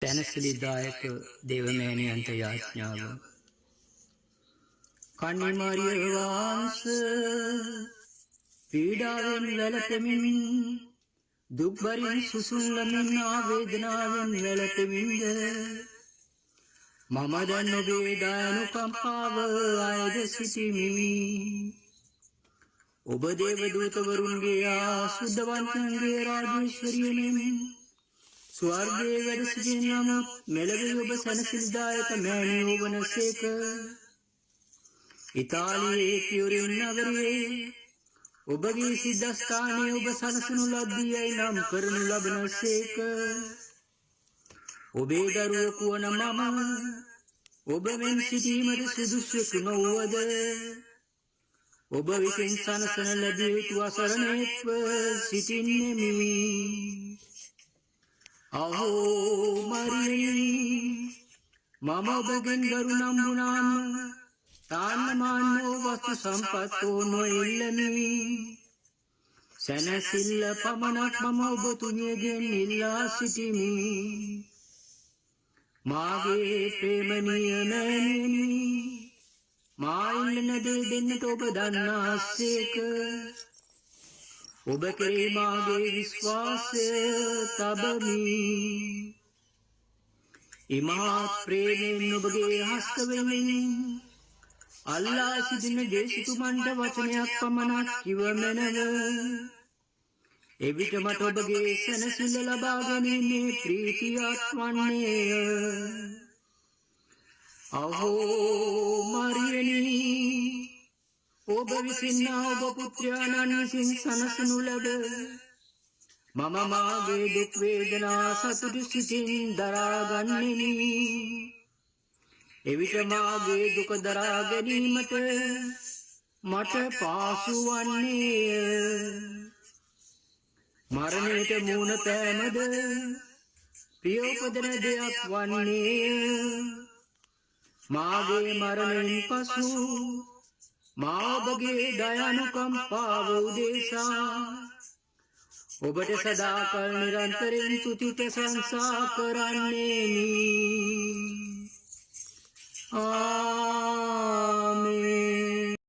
තැනසිලිදායක දේවමෑණියන්ට යාඥාව. කන්නිමාරිය වහන්ස පීඩාවෙන් වැළපෙමින් දුක්බරින් සුසුම්ලමින් ආවේදනාවෙන් වැළපෙමින්ද මම දැන් ඔබේ දයානුකම්පාව අයද සිටිමි. ඔබ දේවදූතවරුන්ගේ ආසුද්ධවන්තන්ගේ රාජේශ්වරියනෙමින් ස්වර්ගයේ වැඩ සිටින නමුත් මෙලොවේ ඔබ සැනසිලිදායක මෑණියෝ වනසේක. ඉතාලියේ පියුරින් නගරයේ ඔබගේ සිද්ධාස්ථානයේ ඔබ සනසනු ලද්දියයි නම් කරනු ලබනසේක. ඔබේ දරුවෙකු වන මම ඔබ මෙන් සිටීමට සුදුසුකු නොවුවද ඔබ විසින් සනසන ලැබිය යුතු අසරණෙක්ව සිටින්නෙමි. අහෝ මරියනි, මම ඔබගෙන් ගරු නම්බුනාම තාන්නමානෝ වස්තු සම්පත්තෝ නොඉල්ලමි. සැනසිල්ල පමණක් මම ඔබතුමියගෙන් ඉල්ලා සිටිමි. මාගේ ප්‍රේමනීය මෑණියනි, මා ඉල්ලන දේ දෙන්නට ඔබ දන්නාසේක. ඔබ කෙරෙහි මාගේ විශ්වාසය තබමි. ඉමහත් ප්‍රේමයෙන් ඔබගේ හස්තවෙමින් අල්ලා සිටින දේශිතුමන්ට වචනයක් පමණක් කිව මැනව. එවිට මට ඔබගේ සැනසිල්ල ලබා ගැනීමේ ප්‍රීතියක් වන්නේය. අහෝ මරියනි, ඔබ විසින් ඔබ පුත්‍රයාණන් විසින් සනසනු ලැබ මම මාගේ දුක් වේදනා සතුටු සිතින් දරා ගන්නෙමි. එවිට මාගේ දුක දරා ගැනීමට මට පාසු වන්නේය. මරණයට මුහුණ පෑමද ප්‍රියෝපදන දෙයක් වන්නේය. මාගේ මරණයෙන් පසු මා ඔබගේ දයානුකම්පාව උදෙසා ඔබට සදාකල් නිරන්තරයෙන් තුති ප්‍රශංසා කරන්නෙමි.